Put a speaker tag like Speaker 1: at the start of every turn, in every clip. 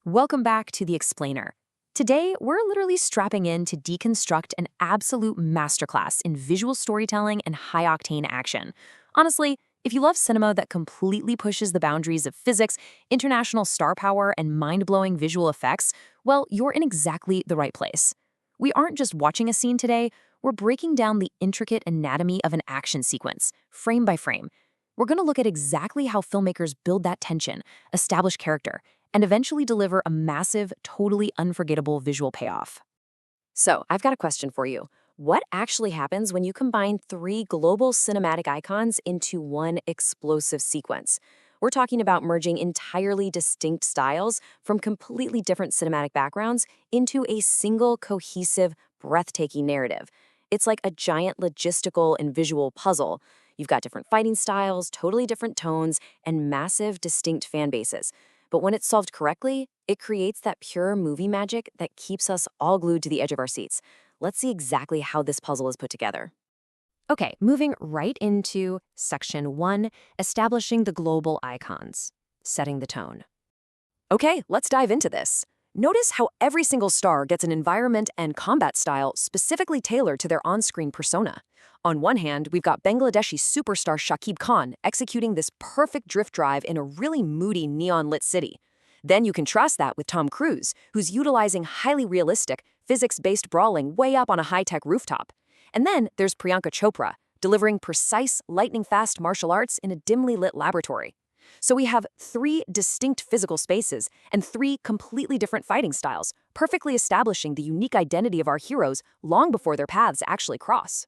Speaker 1: Welcome back to The Explainer. Today, we're literally strapping in to deconstruct an absolute masterclass in visual storytelling and high-octane action. Honestly, if you love cinema that completely pushes the boundaries of physics, international star power, and mind-blowing visual effects, well, you're in exactly the right place. We aren't just watching a scene today, we're breaking down the intricate anatomy of an action sequence, frame by frame. We're going to look at exactly how filmmakers build that tension, establish character, and eventually deliver a massive, totally unforgettable visual payoff. So, I've got a question for you. What actually happens when you combine three global cinematic icons into one explosive sequence? We're talking about merging entirely distinct styles from completely different cinematic backgrounds into a single, cohesive, breathtaking narrative. It's like a giant logistical and visual puzzle. You've got different fighting styles, totally different tones, and massive, distinct fan bases. But when it's solved correctly, it creates that pure movie magic that keeps us all glued to the edge of our seats. Let's see exactly how this puzzle is put together. Okay, moving right into section 1, establishing the global icons, setting the tone. Okay, let's dive into this. Notice how every single star gets an environment and combat style specifically tailored to their on-screen persona. On one hand, we've got Bangladeshi superstar Shakib Khan executing this perfect drift drive in a really moody neon-lit city. Then you contrast that with Tom Cruise, who's utilizing highly realistic, physics-based brawling way up on a high-tech rooftop. And then there's Priyanka Chopra, delivering precise, lightning-fast martial arts in a dimly lit laboratory. So we have three distinct physical spaces and three completely different fighting styles, perfectly establishing the unique identity of our heroes long before their paths actually cross.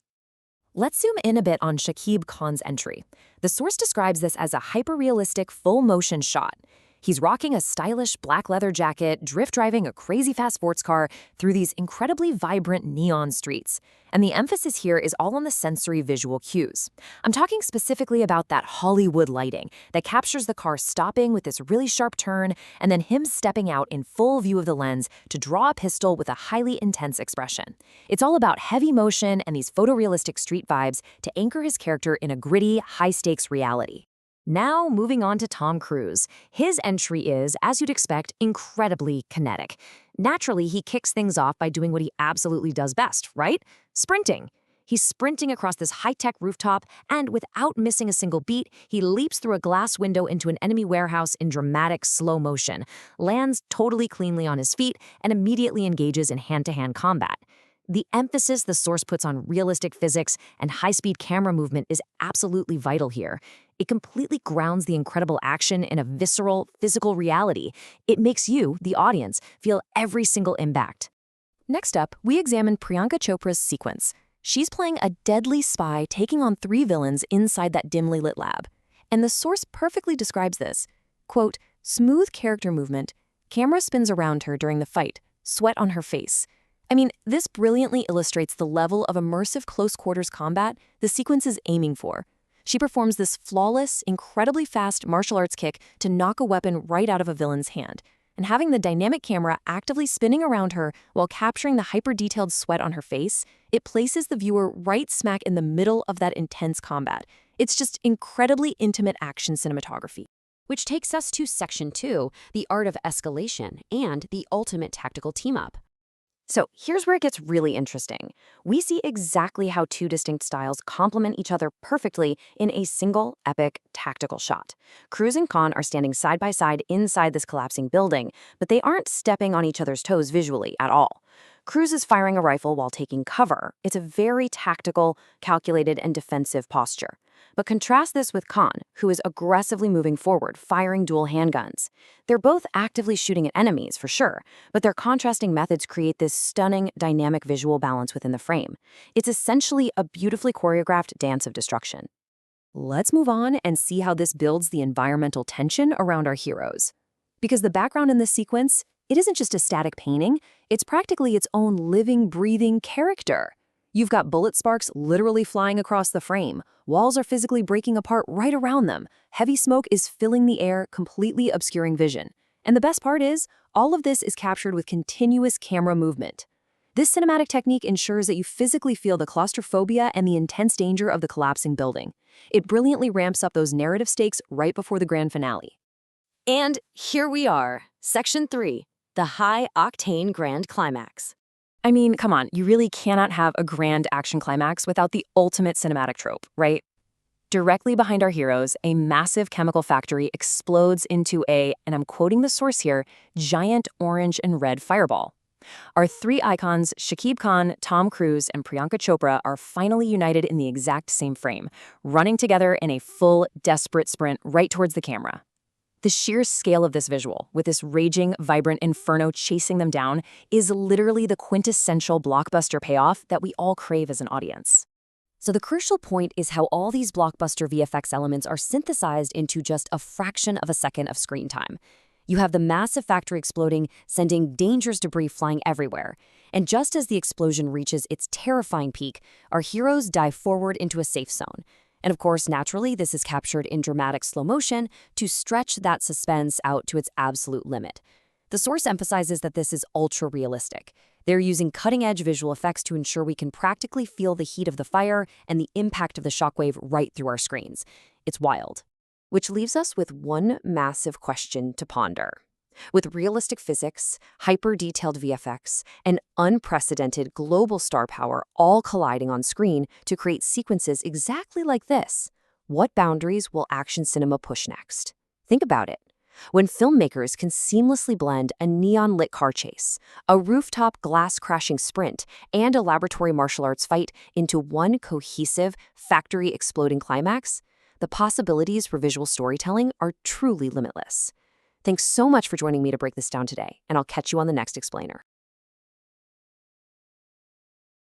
Speaker 1: Let's zoom in a bit on Shakib Khan's entry. The source describes this as a hyper-realistic full-motion shot. He's rocking a stylish black leather jacket, drift driving a crazy fast sports car through these incredibly vibrant neon streets. And the emphasis here is all on the sensory visual cues. I'm talking specifically about that Hollywood lighting that captures the car stopping with this really sharp turn and then him stepping out in full view of the lens to draw a pistol with a highly intense expression. It's all about heavy motion and these photorealistic street vibes to anchor his character in a gritty, high-stakes reality. Now, moving on to Tom Cruise. His entry is, as you'd expect, incredibly kinetic. Naturally, he kicks things off by doing what he absolutely does best, right? Sprinting. He's sprinting across this high-tech rooftop, and without missing a single beat, he leaps through a glass window into an enemy warehouse in dramatic slow motion, lands totally cleanly on his feet, and immediately engages in hand-to-hand combat. The emphasis the source puts on realistic physics and high-speed camera movement is absolutely vital here. It completely grounds the incredible action in a visceral, physical reality. It makes you, the audience, feel every single impact. Next up, we examine Priyanka Chopra's sequence. She's playing a deadly spy taking on three villains inside that dimly lit lab. And the source perfectly describes this. Quote, smooth character movement, camera spins around her during the fight, sweat on her face. I mean, this brilliantly illustrates the level of immersive close-quarters combat the sequence is aiming for. She performs this flawless, incredibly fast martial arts kick to knock a weapon right out of a villain's hand. And having the dynamic camera actively spinning around her while capturing the hyper-detailed sweat on her face, it places the viewer right smack in the middle of that intense combat. It's just incredibly intimate action cinematography. Which takes us to Section 2, the art of escalation and the ultimate tactical team-up. So here's where it gets really interesting. We see exactly how two distinct styles complement each other perfectly in a single, epic, tactical shot. Cruise and Khan are standing side by side inside this collapsing building, but they aren't stepping on each other's toes visually at all. Cruise is firing a rifle while taking cover. It's a very tactical, calculated, and defensive posture. But contrast this with Khan, who is aggressively moving forward, firing dual handguns. They're both actively shooting at enemies, for sure, but their contrasting methods create this stunning, dynamic visual balance within the frame. It's essentially a beautifully choreographed dance of destruction. Let's move on and see how this builds the environmental tension around our heroes. Because the background in this sequence, it isn't just a static painting, it's practically its own living, breathing character. You've got bullet sparks literally flying across the frame. Walls are physically breaking apart right around them. Heavy smoke is filling the air, completely obscuring vision. And the best part is, all of this is captured with continuous camera movement. This cinematic technique ensures that you physically feel the claustrophobia and the intense danger of the collapsing building. It brilliantly ramps up those narrative stakes right before the grand finale. And here we are.
Speaker 2: Section 3. The high-octane grand climax.
Speaker 1: I mean, come on, you really cannot have a grand action climax without the ultimate cinematic trope, right? Directly behind our heroes, a massive chemical factory explodes into a, and I'm quoting the source here, giant orange and red fireball. Our three icons, Shakib Khan, Tom Cruise, and Priyanka Chopra, are finally united in the exact same frame, running together in a full, desperate sprint right towards the camera. The sheer scale of this visual, with this raging, vibrant inferno chasing them down, is literally the quintessential blockbuster payoff that we all crave as an audience. So the crucial point is how all these blockbuster VFX elements are synthesized into just a fraction of a second of screen time. You have the massive factory exploding, sending dangerous debris flying everywhere. And just as the explosion reaches its terrifying peak, our heroes dive forward into a safe zone. And of course, naturally, this is captured in dramatic slow motion to stretch that suspense out to its absolute limit. The source emphasizes that this is ultra-realistic. They're using cutting-edge visual effects to ensure we can practically feel the heat of the fire and the impact of the shockwave right through our screens. It's wild. Which leaves us with one massive question to ponder. With realistic physics, hyper-detailed VFX, and unprecedented global star power all colliding on screen to create sequences exactly like this, what boundaries will action cinema push next? Think about it. When filmmakers can seamlessly blend a neon-lit car chase, a rooftop glass-crashing sprint, and a laboratory martial arts fight into one cohesive, factory-exploding climax, the possibilities for visual storytelling are truly limitless. Thanks so much for joining me to break this down today, and I'll catch you on the next explainer.